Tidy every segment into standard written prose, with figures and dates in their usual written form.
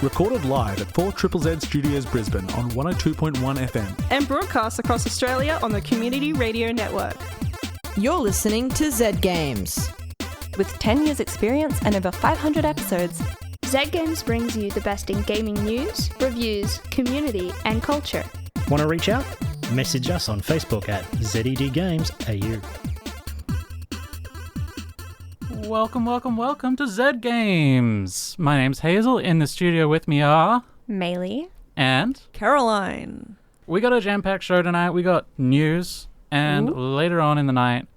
Recorded live at 4ZZZ Studios Brisbane on 102.1 FM. And broadcast across Australia on the Community Radio Network. You're listening to Zed Games. With 10 years experience and over 500 episodes, Zed Games brings you the best in gaming news, reviews, community and culture. Want to reach out? Message us on Facebook at ZED Games AU. Welcome to Zed Games. My name's Hazel. In the studio with me are... Maylee. And... Caroline. We got a jam-packed show tonight. We got news. And later on in the night,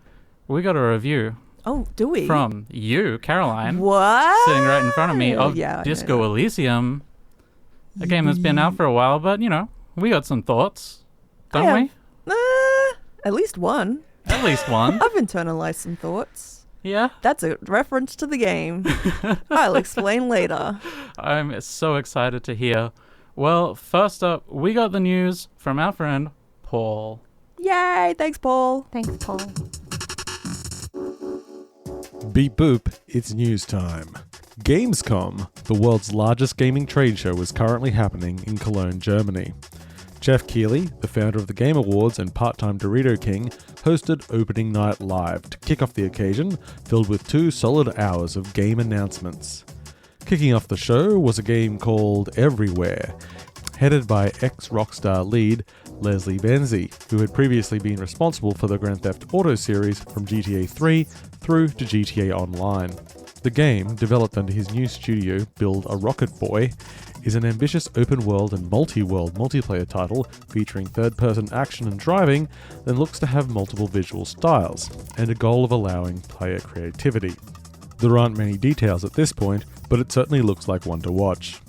we got a review. Oh, do we? From you, Caroline. What? Sitting right in front of me of Disco Elysium. A game that's been out for a while, but, you know, we got some thoughts. Don't we? At least one. At least one. I've internalized some thoughts. Yeah? That's a reference to the game. I'll explain later. I'm so excited to hear. Well, first up, we got the news from our friend, Paul. Yay! Thanks, Paul. Thanks, Paul. Beep boop, it's news time. Gamescom, the world's largest gaming trade show, is currently happening in Cologne, Germany. Jeff Keighley, the founder of the Game Awards and part-time Dorito King, hosted opening night live to kick off the occasion, filled with 2 solid hours of game announcements. Kicking off the show was a game called Everywhere, headed by ex-Rockstar lead Leslie Benzie, who had previously been responsible for the Grand Theft Auto series from GTA 3 through to GTA Online. The game, developed under his new studio, Build a Rocket Boy, is an ambitious open-world and multi-world multiplayer title featuring third-person action and driving that looks to have multiple visual styles, and a goal of allowing player creativity. There aren't many details at this point, but it certainly looks like one to watch.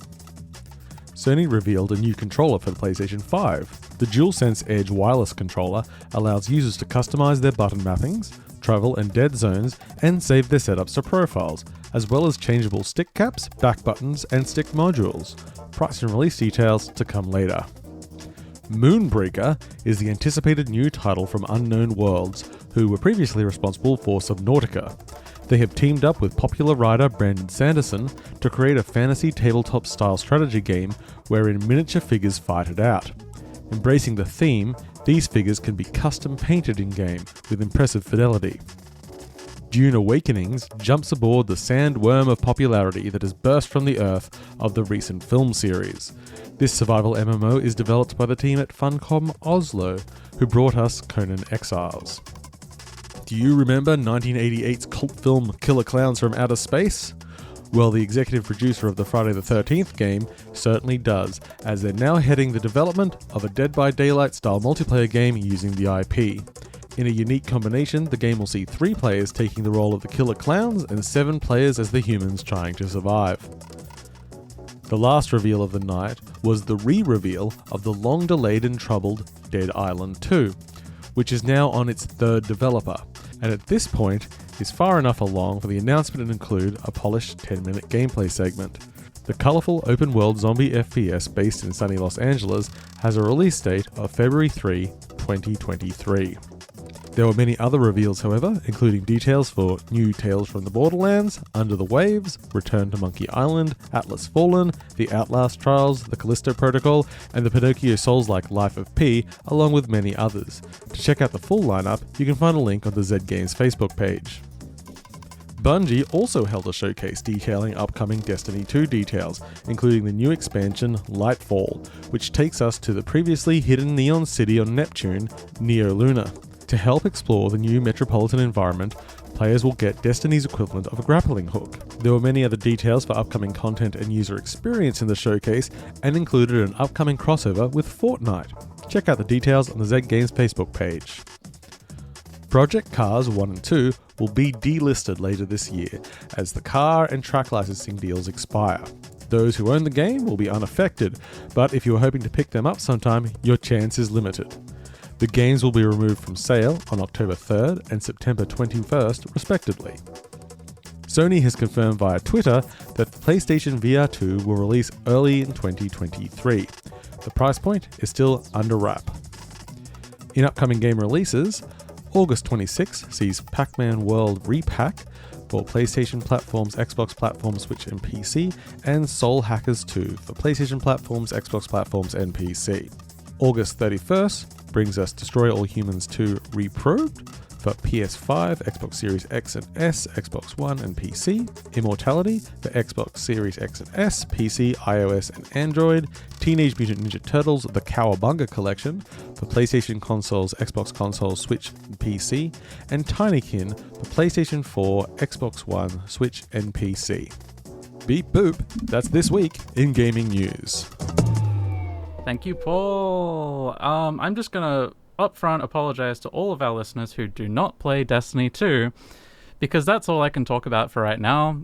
Sony revealed a new controller for the PlayStation 5. The DualSense Edge wireless controller allows users to customize their button mappings, travel and dead zones, and save their setups to profiles, as well as changeable stick caps, back buttons, and stick modules. Price and release details to come later. Moonbreaker is the anticipated new title from Unknown Worlds, who were previously responsible for Subnautica. They have teamed up with popular writer Brandon Sanderson to create a fantasy tabletop-style strategy game wherein miniature figures fight it out. Embracing the theme, these figures can be custom painted in-game with impressive fidelity. Dune Awakenings jumps aboard the sandworm of popularity that has burst from the earth of the recent film series. This survival MMO is developed by the team at Funcom Oslo, who brought us Conan Exiles. Do you remember 1988's cult film Killer Clowns from Outer Space? Well, the executive producer of the Friday the 13th game certainly does, as they're now heading the development of a Dead by Daylight style multiplayer game using the IP. In a unique combination, the game will see 3 players taking the role of the killer clowns and 7 players as the humans trying to survive. The last reveal of the night was the re-reveal of the long-delayed and troubled Dead Island 2, which is now on its 3rd developer, and at this point is far enough along for the announcement to include a polished 10-minute gameplay segment. The colourful open-world zombie FPS based in sunny Los Angeles has a release date of February 3, 2023. There were many other reveals, however, including details for new Tales from the Borderlands, Under the Waves, Return to Monkey Island, Atlas Fallen, The Outlast Trials, The Callisto Protocol, and the Pinocchio Souls-like Life of P, along with many others. To check out the full lineup, you can find a link on the Zed Games Facebook page. Bungie also held a showcase detailing upcoming Destiny 2 details, including the new expansion, Lightfall, which takes us to the previously hidden Neon City on Neptune, Neo Luna. To help explore the new metropolitan environment, players will get Destiny's equivalent of a grappling hook. There were many other details for upcoming content and user experience in the showcase, and included an upcoming crossover with Fortnite. Check out the details on the Zed Games Facebook page. Project Cars 1 and 2 will be delisted later this year, as the car and track licensing deals expire. Those who own the game will be unaffected, but if you are hoping to pick them up sometime, your chance is limited. The games will be removed from sale on October 3rd and September 21st, respectively. Sony has confirmed via Twitter that the PlayStation VR 2 will release early in 2023. The price point is still under wrap. In upcoming game releases, August 26 sees Pac-Man World Repack, for PlayStation platforms, Xbox platforms, Switch, and PC, and Soul Hackers 2 for PlayStation platforms, Xbox platforms, and PC. August 31st brings us Destroy All Humans 2 Reprobed for PS5, Xbox Series X and S, Xbox One, and PC. Immortality for Xbox Series X and S, PC, iOS, and Android. Teenage Mutant Ninja Turtles The Cowabunga Collection for PlayStation consoles, Xbox consoles, Switch, and PC. And Tinykin for PlayStation 4, Xbox One, Switch, and PC. Beep boop, that's this week in gaming news. Thank you, Paul. I'm just going to upfront apologize to all of our listeners who do not play Destiny 2, because that's all I can talk about for right now.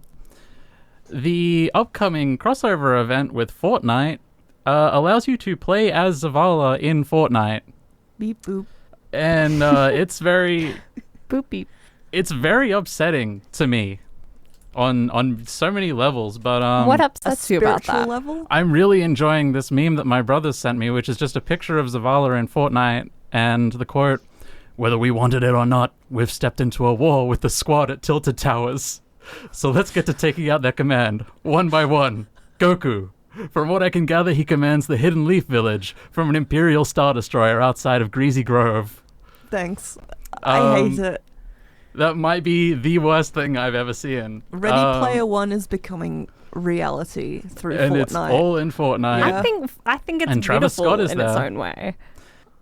The upcoming crossover event with Fortnite allows you to play as Zavala in Fortnite. Beep boop. And it's very... Boop beep. It's very upsetting to me on so many levels, but what upsets you about that? Level? I'm really enjoying this meme that my brother sent me, which is just a picture of Zavala in Fortnite, and the quote, "Whether we wanted it or not, we've stepped into a war with the squad at Tilted Towers. So let's get to taking out their command, one by one. Goku. From what I can gather, he commands the Hidden Leaf Village from an Imperial Star Destroyer outside of Greasy Grove." Thanks. I hate it. That might be the worst thing I've ever seen. Ready Player One is becoming reality through and Fortnite. It's all in Fortnite. Yeah. I think it's And Travis beautiful Scott is in there. its own way.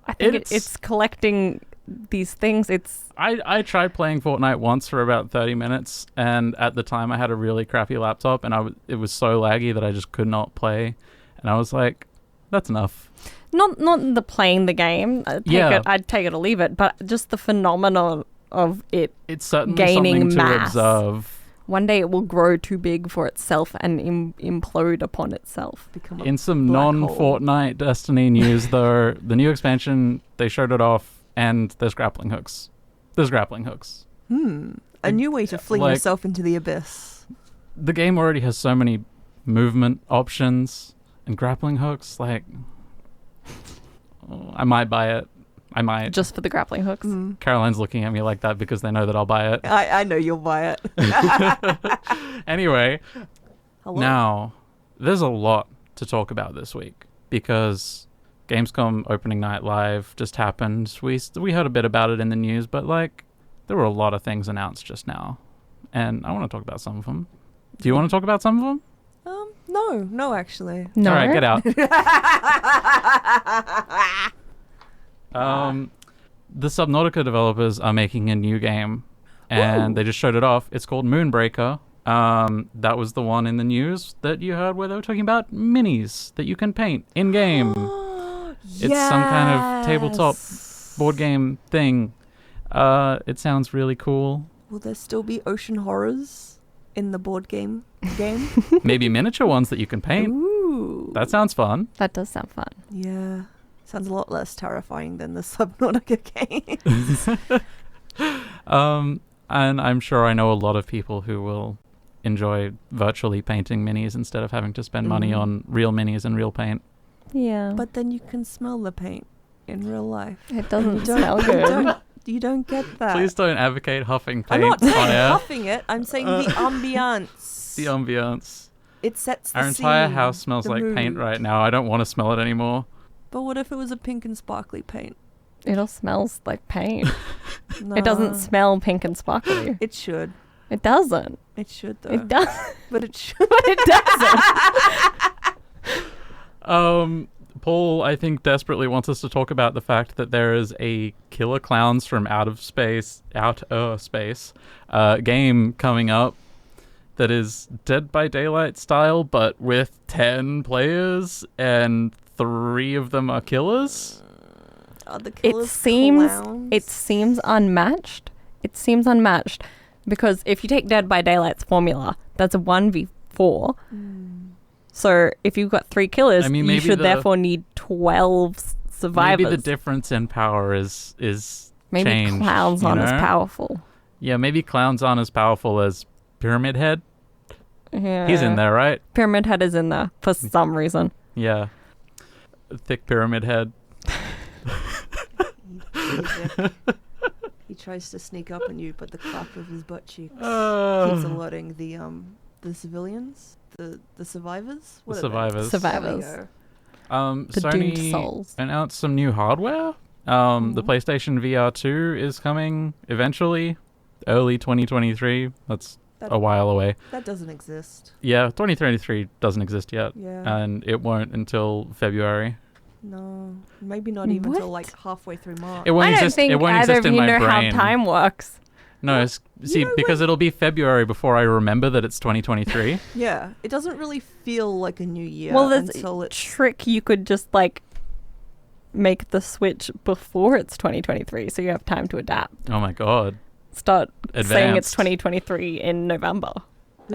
I think it's collecting these things. I tried playing Fortnite once for about 30 minutes, and at the time I had a really crappy laptop, and it was so laggy that I just could not play. And I was like, that's enough. Not the playing the game. I'd take it or leave it, but just the phenomenon of it. It's certainly gaining something mass. to observe. One day it will grow too big for itself and implode upon itself. In some non-Fortnite Destiny news, though, the new expansion, they showed it off, and there's grappling hooks. A new way to fling yourself into the abyss. The game already has so many movement options, and grappling hooks, I might buy it. I might. Just for the grappling hooks? Caroline's looking at me like that because they know that I'll buy it. I know you'll buy it. Anyway, Hello? Now, there's a lot to talk about this week because Gamescom opening night live just happened. We heard a bit about it in the news, but there were a lot of things announced just now, and I want to talk about some of them. Do you want to talk about some of them? No, actually. No. All right, get out. The Subnautica developers are making a new game, and they just showed it off. It's called Moonbreaker. That was the one in the news that you heard where they were talking about minis that you can paint in-game. It's some kind of tabletop board game thing. It sounds really cool. Will there still be ocean horrors in the board game? Maybe miniature ones that you can paint. Ooh. That sounds fun. That does sound fun. Yeah. Sounds a lot less terrifying than the Subnautica game. And I'm sure I know a lot of people who will enjoy virtually painting minis instead of having to spend money on real minis and real paint. Yeah. But then you can smell the paint in real life. It doesn't smell good. You don't get that. Please don't advocate huffing I'm paint not saying on air. huffing it. I'm saying the ambiance. The ambiance. It sets the Our entire scene, house smells the like paint mood. right now. I don't want to smell it anymore. But what if it was a pink and sparkly paint? It all smells like paint. No. It doesn't smell pink and sparkly. It should. It doesn't. It should, though. It does. But it should. But it doesn't. Paul, I think, desperately wants us to talk about the fact that there is a Killer Clowns from Outer Space game coming up that is Dead by Daylight style, but with 10 players, and 3 of them are killers. Are the killers It seems unmatched. It seems unmatched because if you take Dead by Daylight's formula, that's a 1v4. So if you've got 3 killers, you should therefore need 12 survivors. Maybe the difference in power is maybe changed, Clowns aren't as powerful. Yeah, maybe Clowns aren't as powerful as Pyramid Head. Yeah. He's in there, right? Pyramid Head is in there for some reason. Yeah. Thick Pyramid Head. He tries to sneak up on you, but the clap of his butt cheeks keeps alerting the civilians, the survivors. The survivors. Survivors. There we go. The doomed Sony souls. announced some new hardware. The PlayStation VR 2 is coming eventually, early 2023. That's a while away. That doesn't exist. Yeah, 2023 doesn't exist yet. Yeah. And it won't until February. No, maybe not even till What? halfway through March. It won't I don't exist. think It won't either exist of in you my know how brain. time works. No, see, because it'll be February before I remember that it's 2023. Yeah, it doesn't really feel like a new year Well, there's until a it's... trick. You could just make the switch before it's 2023, so you have time to adapt. Oh my god. Start saying it's Advanced. 2023 in November, and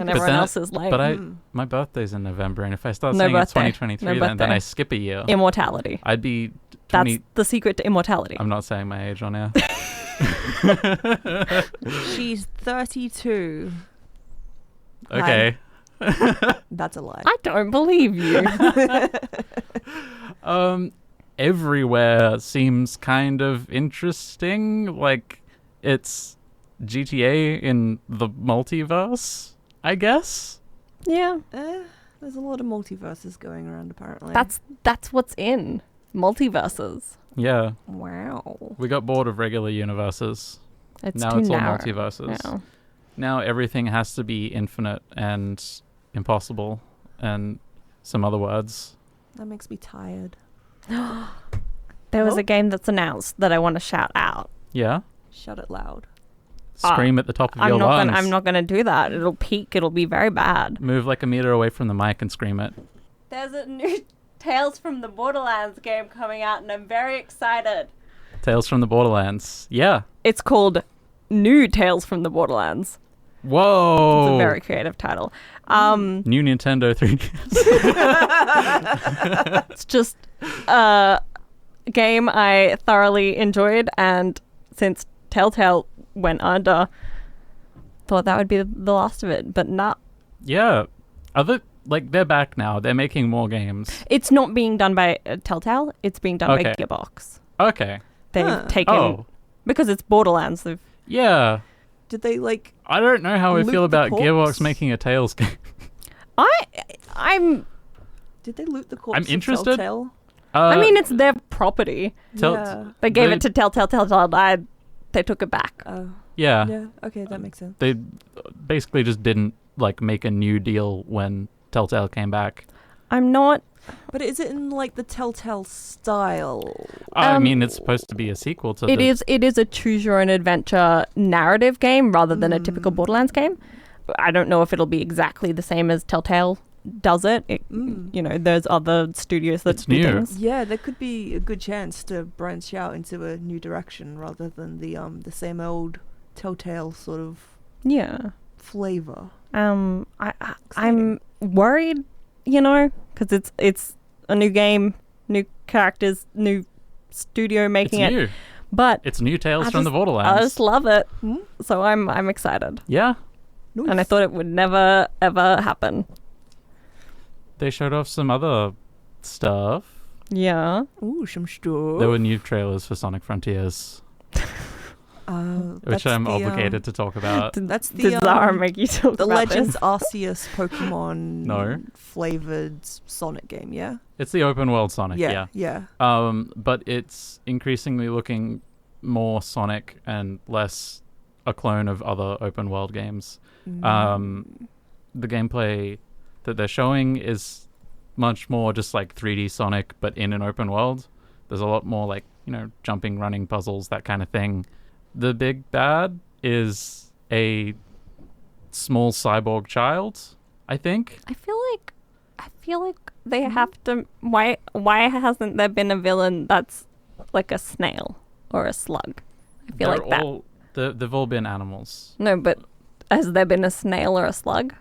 But everyone that- else is late. But my birthday's in November, and if I start No saying it's birthday. 2023, No then birthday. I skip a year. Immortality. I'd be That's 20. the secret to immortality. I'm not saying my age on air. She's 32. Okay. That's a lie. I don't believe you. Everywhere seems kind of interesting. Like, it's GTA in the multiverse, I guess. Yeah, There's a lot of multiverses going around, apparently. that's what's in multiverses. Yeah. Wow, We got bored of regular universes. it's Now too it's all narrow. multiverses. now. Now everything has to be infinite and impossible and some other words. That makes me tired. There was Oh. a game that's announced that I want to shout out. Yeah. Shut it loud. Scream at the top of your I'm lungs. not gonna do that. It'll peak. It'll be very bad. Move like a meter away from the mic and scream it. There's a new Tales from the Borderlands game coming out, and I'm very excited. Tales from the Borderlands. Yeah. It's called New Tales from the Borderlands. Whoa. It's a very creative title. New Nintendo 3DS. It's just a game I thoroughly enjoyed, and since Telltale went under, thought that would be the last of it, but not. Yeah. They're back now. They're making more games. It's not being done by Telltale. It's being done by Okay. Gearbox. Okay. They've taken Oh. because it's Borderlands. They've Yeah. Did they, I don't know how I Loot feel the about corpse? Gearbox making a Tales game. I'm. did they loot the corpse I'm of interested. Telltale? I mean, it's their property. Yeah. They gave it to Telltale. Telltale died. They took it back. Oh. Yeah. Yeah, okay, that makes sense. They basically just didn't make a new deal when Telltale came back. I'm not. But is it in, the Telltale style? I mean, it's supposed to be a sequel to It is a choose your own adventure narrative game rather than a typical Borderlands game. But I don't know if it'll be exactly the same as Telltale does it. There's other studios that It's do new. things. Yeah, there could be a good chance to branch out into a new direction rather than the same old Telltale sort of Yeah. flavor. I'm worried, because it's a new game, new characters, new studio making It's it. new. But It's new Tales I from the just- Borderlands. I just love it. So I'm excited. Yeah. And I thought it would never ever happen. They showed off some other stuff. Yeah. Ooh, some stuff. There were new trailers for Sonic Frontiers, which I'm obligated to talk about. That's Did Zara make you talk the about Legends this? Arceus Pokemon No. flavored Sonic game, yeah? It's the open world Sonic, Yeah. But it's increasingly looking more Sonic and less a clone of other open world games. The gameplay that they're showing is much more just like 3D Sonic, but in an open world. There's a lot more jumping, running puzzles, that kind of thing. The big bad is a small cyborg child, I think. I feel like they have to. Why hasn't there been a villain that's like a snail or a slug? I feel like that. They've all been animals. No, but has there been a snail or a slug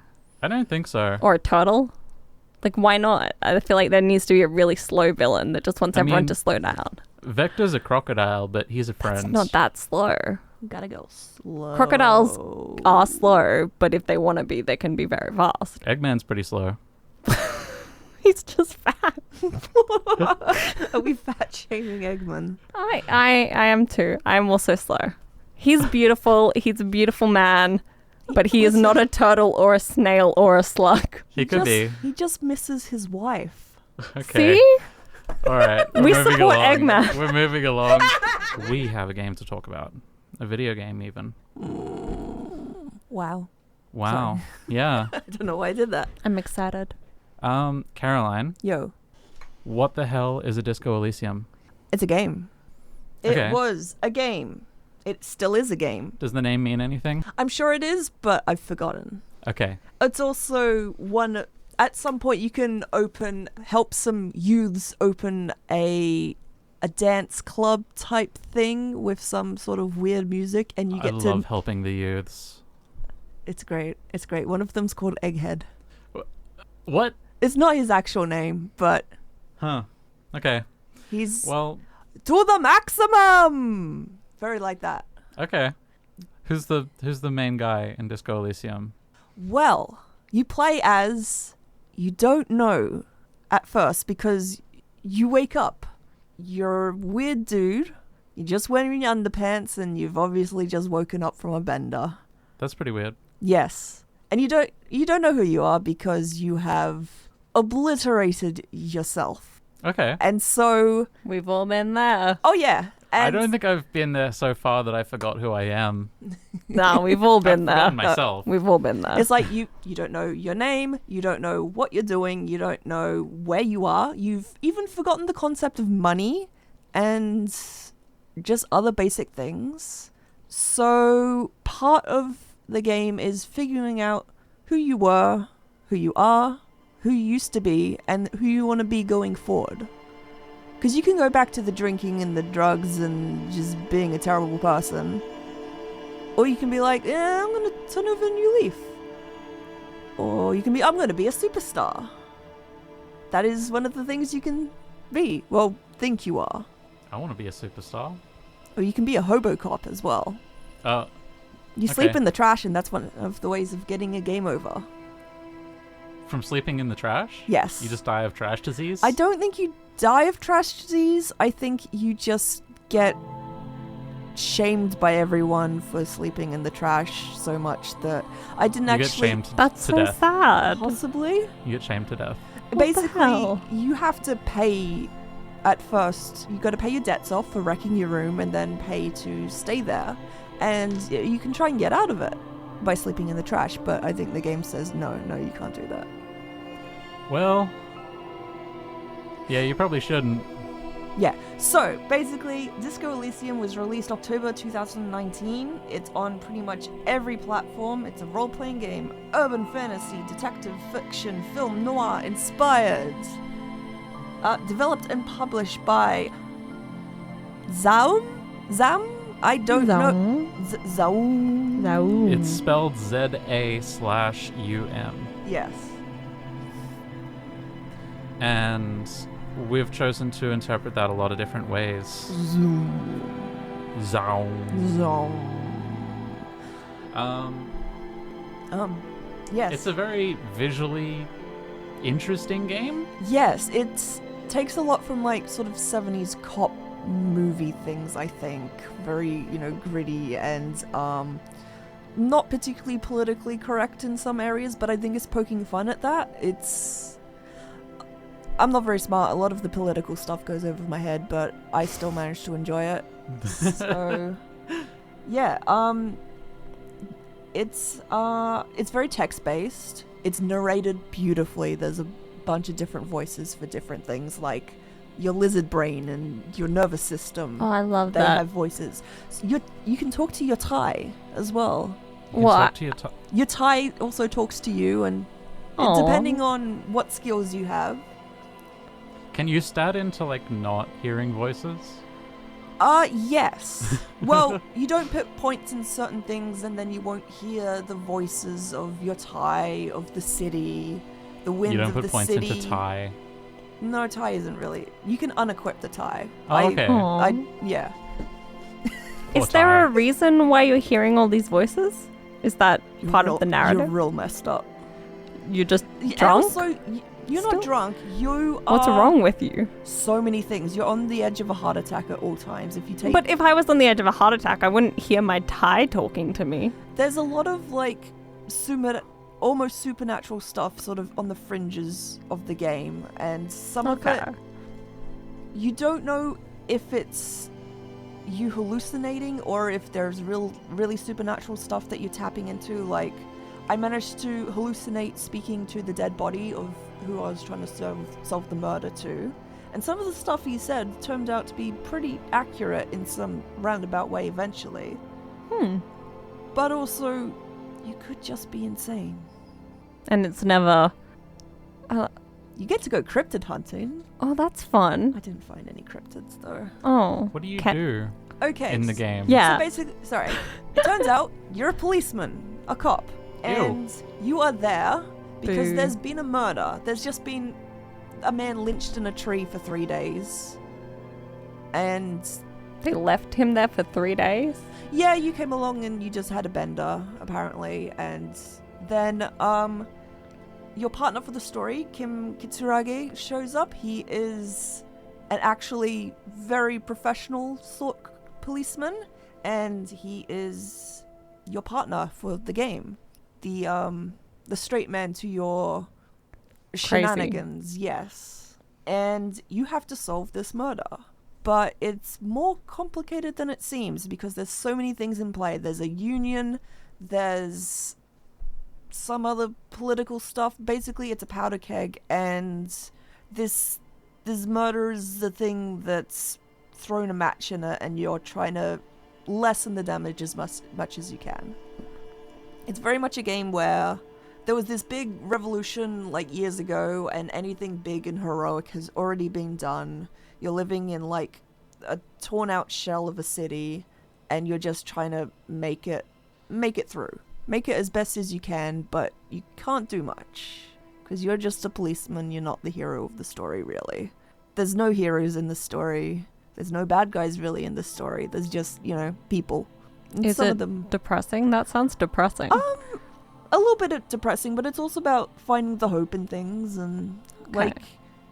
I don't think so. or a turtle? Like, why not? I feel like there needs to be a really slow villain that just wants everyone to slow down. Vector's a crocodile, but he's a friend. It's not that slow. Gotta go slow. Crocodiles are slow, but if they want to be, they can be very fast. Eggman's pretty slow. He's just fat. Are we fat shaming Eggman? I am too. I'm also slow. He's beautiful. He's a beautiful man. But he is not a turtle or a snail or a slug. He could be. He just misses his wife. Okay. See? All right. We support Eggman. We're moving along. We have a game to talk about. A video game, even. Wow. Wow. Yeah. I don't know why I did that. I'm excited. Caroline, Yo, what the hell is a Disco Elysium? it's a game. Okay. It was a game. It still is a game. Does the name mean anything? I'm sure it is, but I've forgotten. Okay. It's also one. At some point, you can help some youths open a dance club type thing with some sort of weird music, and you get I love helping the youths. It's great. It's great. One of them's called Egghead. What? It's not his actual name, but Huh. Okay. he's Well, to the maximum. Very like that. okay. Who's the main guy in Disco Elysium? Well, you play as you don't know at first because you wake up. You're a weird dude. You're just wearing your underpants and you've obviously just woken up from a bender. That's pretty weird. Yes. And you don't know who you are because you have obliterated yourself. Okay. And so We've all been there. oh yeah. And I don't think I've been there so far that I forgot who I am. No, we've all been I've there. forgotten myself. We've all been there. it's like you don't know your name, you don't know what you're doing, you don't know where you are. You've even forgotten the concept of money and just other basic things. So part of the game is figuring out who you were, who you are, who you used to be, and who you want to be going forward. Because you can go back to the drinking and the drugs and just being a terrible person. Or you can be like, I'm going to turn over a new leaf. Or you can be, I'm going to be a superstar. That is one of the things you can be. Well, think you are. I want to be a superstar. Or you can be a hobo cop as well. You sleep Okay. in the trash and that's one of the ways of getting a game over. From sleeping in the trash? Yes. You just die of trash disease? I don't think you die of trash disease. I think you just get shamed by everyone for sleeping in the trash so much that I didn't You actually... get shamed That's to so death. sad. Possibly. You get shamed to death. the Basically, hell? you have to pay at first. You got to pay your debts off for wrecking your room and then pay to stay there. And you can try and get out of it by sleeping in the trash, but I think the game says no, you can't do that. Well, yeah, you probably shouldn't. Yeah, so basically, Disco Elysium was released October 2019. It's on pretty much every platform. It's a role-playing game, urban fantasy, detective fiction, film noir inspired. Developed and published by Zam? I don't know. Zaum. No. It's spelled ZA/UM. Yes. And we've chosen to interpret that a lot of different ways. Zoom. Yes. It's a very visually interesting game. Yes, it takes a lot from like sort of 70s cop movie things, I think. Very, gritty and not particularly politically correct in some areas, but I think it's poking fun at that. I'm not very smart. A lot of the political stuff goes over my head, but I still manage to enjoy it. So yeah, it's very text-based. It's narrated beautifully. There's a bunch of different voices for different things, like your lizard brain and your nervous system. Oh, I love They that. have voices. So you can talk to your Thai as well. You can What? talk to your Your Thai also talks to you, and Aw. depending on what skills you have. Can you stat into like not hearing voices? Yes. Well, you don't put points in certain things, and then you won't hear the voices of your Thai, of the city, the wind You don't of put the points city. into Thai. No, Thai isn't really. You can unequip the Thai. Oh, okay. Aw. Yeah. Poor Is there a Thai. reason why you're hearing all these voices? Is that part of the narrative? You're real messed up. You're just And drunk? also, You're Still- not drunk. You are... What's wrong with you? So many things. You're on the edge of a heart attack at all times. If you take... But if I was on the edge of a heart attack, I wouldn't hear my Thai talking to me. There's a lot of, like, almost supernatural stuff sort of on the fringes of the game. And some of it... You don't know if it's you hallucinating or if there's really supernatural stuff that you're tapping into. Like, I managed to hallucinate speaking to the dead body of who I was trying to solve the murder to. And some of the stuff he said turned out to be pretty accurate in some roundabout way eventually. But also, you could just be insane. And it's never... You get to go cryptid hunting. Oh, that's fun. I didn't find any cryptids though. Oh. What do you do in the game? Yeah. So basically, sorry. It turns out you're a policeman, a cop. And you are there because there's been a murder. There's just been a man lynched in a tree for 3 days. And... They left him there for 3 days? Yeah, you came along and you just had a bender, apparently. And then, your partner for the story, Kim Kitsurage, shows up. He is an actually very professional sort policeman. And he is your partner for the game. The straight man to your shenanigans, yes. And you have to solve this murder. But it's more complicated than it seems because there's so many things in play. There's a union, there's some other political stuff. Basically, it's a powder keg, and this murder is the thing that's thrown a match in it, and you're trying to lessen the damage as much as you can. It's very much a game where there was this big revolution like years ago, and anything big and heroic has already been done. You're living in like a torn out shell of a city, and you're just trying to make it through. Make it as best as you can, but you can't do much because you're just a policeman. You're not the hero of the story, really. There's no heroes in the story. There's no bad guys really in the story. There's just, people. And Is some it of them depressing? That sounds depressing. a little bit depressing, but it's also about finding the hope in things. And like,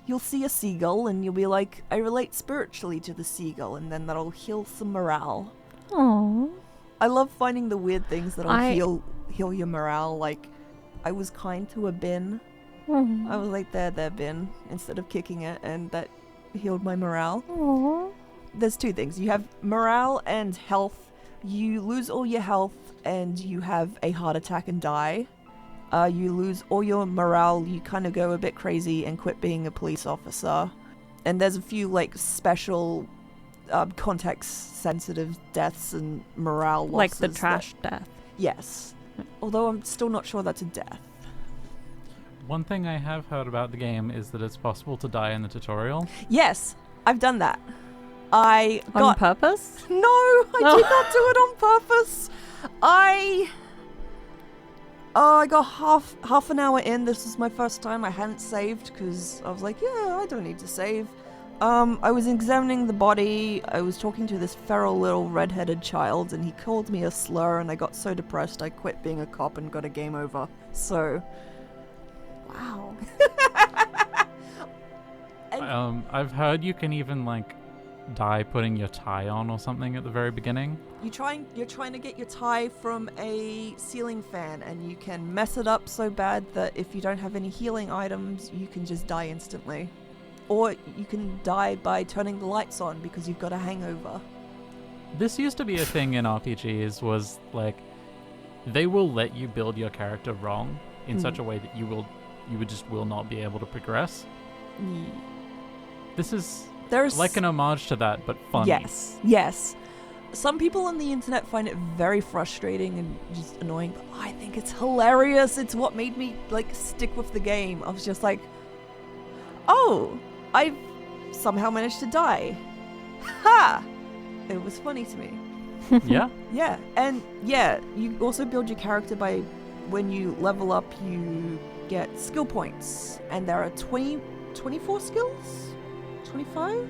you'll see a seagull and you'll be like, I relate spiritually to the seagull, and then that'll heal some morale. Aww. I love finding the weird things that'll heal your morale. Like, I was kind to a bin. I was like, there, bin, instead of kicking it, and that healed my morale. Aww. There's two things. You have morale and health. You lose all your health and you have a heart attack and die. You lose all your morale, you kind of go a bit crazy and quit being a police officer. And there's a few like special context-sensitive deaths and morale losses. Like the trash death. Yes. Although I'm still not sure that's a death. One thing I have heard about the game is that it's possible to die in the tutorial. Yes, I've done that. On purpose? No, I did not do it on purpose. I got half an hour in. This was my first time. I hadn't saved because I was like, yeah, I don't need to save. I was examining the body. I was talking to this feral little red-headed child, and he called me a slur, and I got so depressed I quit being a cop and got a game over. So, wow. I've heard you can even like die putting your tie on or something at the very beginning. You're trying to get your tie from a ceiling fan, and you can mess it up so bad that if you don't have any healing items, you can just die instantly. Or you can die by turning the lights on because you've got a hangover. This used to be a thing in RPGs, was like they will let you build your character wrong in such a way that you will not be able to progress. This is like an homage to that, but funny. Yes. Some people on the internet find it very frustrating and just annoying, but I think it's hilarious. It's what made me like stick with the game. I was just like, oh, I've somehow managed to die. Ha! It was funny to me. Yeah? Yeah. And yeah, you also build your character by when you level up, you get skill points. And there are 24 skills? 25?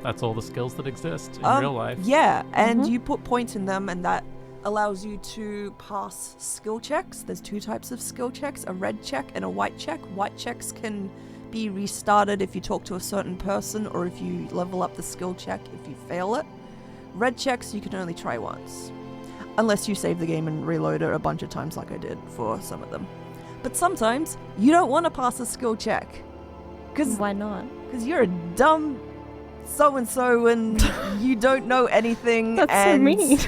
That's all the skills that exist in real life. Yeah, and you put points in them, and that allows you to pass skill checks. There's 2 types of skill checks, a red check and a white check. White checks can be restarted if you talk to a certain person or if you level up the skill check if you fail it. Red checks you can only try once, unless you save the game and reload it a bunch of times like I did for some of them. But sometimes you don't want to pass a skill check. Why not? Because you're a dumb so-and-so and you don't know anything. That's and so mean.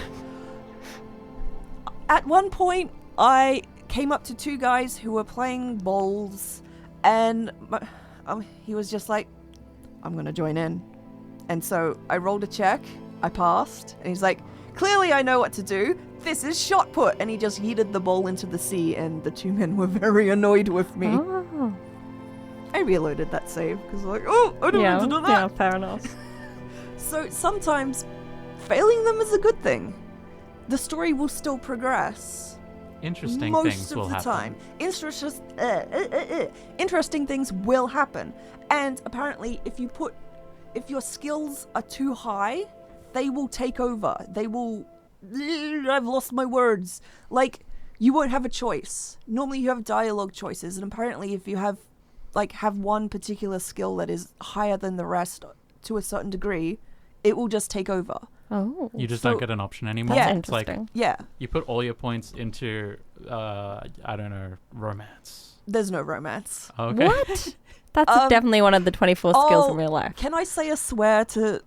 At one point, I came up to 2 guys who were playing bowls, and he was just like, I'm going to join in. And so I rolled a check, I passed, and he's like, clearly I know what to do. This is shot put. And he just yeeted the ball into the sea, and the 2 men were very annoyed with me. Oh. I reloaded that save, because like, oh, I don't want to do that. Yeah, fair enough. So sometimes failing them is a good thing. The story will still progress. Interesting most things of will the happen. time. Interesting things will happen. And apparently if your skills are too high, they will take over. They will... I've lost my words. Like, you won't have a choice. Normally you have dialogue choices, and apparently if you have one particular skill that is higher than the rest to a certain degree, it will just take over. Oh. You just don't get an option anymore. Yeah. It's like Yeah. you put all your points into, I don't know, romance. There's no romance. Okay. What? That's definitely one of the 24 skills in real life. Can I say a swear to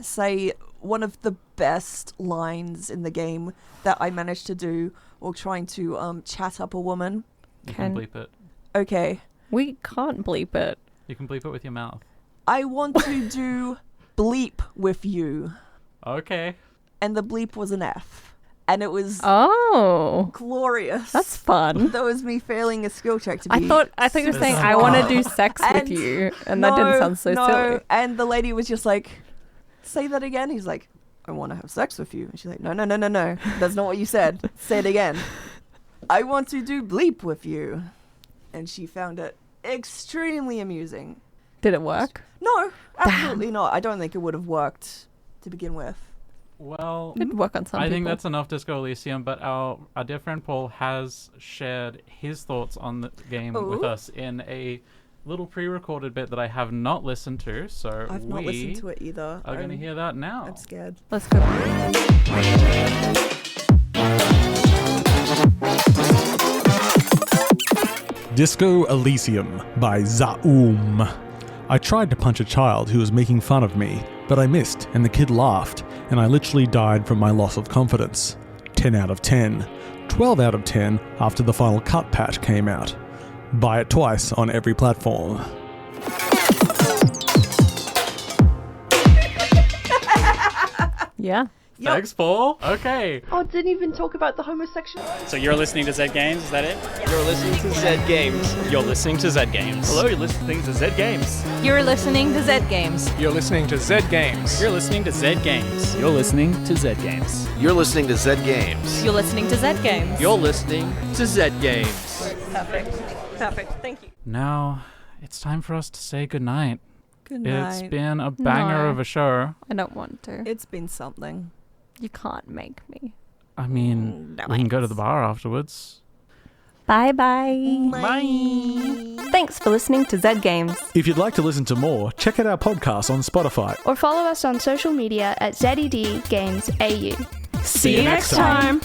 say one of the best lines in the game that I managed to do while trying to chat up a woman? You can bleep it. Okay. We can't bleep it. You can bleep it with your mouth. I want to do bleep with you. Okay. And the bleep was an F. And it was glorious. That's fun. That was me failing a skill check to be... I thought you were saying, I want to do sex with you. And that didn't sound so silly. And the lady was just like, say that again. He's like, I want to have sex with you. And she's like, no. That's not what you said. Say it again. I want to do bleep with you. And she found it extremely amusing. Did it work? No, absolutely not. I don't think it would have worked to begin with. Well, it'd work on some I people. think that's enough Disco Elysium, but our dear friend Paul has shared his thoughts on the game with us in a little pre-recorded bit that I have not listened to, so I've not listened to it either. Are going to hear that now. I'm scared. Let's go. Disco Elysium by Zaum. I tried to punch a child who was making fun of me, but I missed and the kid laughed, and I literally died from my loss of confidence. 10 out of 10. 12 out of 10 after the final cut patch came out. Buy it twice on every platform. Yeah. Yep. Thanks, Paul. Okay. Oh, didn't even talk about the homosexual. So you're listening to Zed Games, is that it? You're listening to Zed Games. You're listening to Zed Games. Hello, you're listening to Zed Games. You're listening to Zed Games. You're listening to Zed Games. You're listening to Zed Games. You're listening to Zed Games. You're listening to Zed Games. You're listening to Zed Games. You're listening to Zed Games. Perfect. Thank you. Now, it's time for us to say goodnight. Good night. It's been a banger of a show. I don't want to. It's been something. You can't make me. I mean, we can go to the bar afterwards. Bye-bye. Bye. Thanks for listening to Zed Games. If you'd like to listen to more, check out our podcast on Spotify. Or follow us on social media at ZED Games AU. See you next time.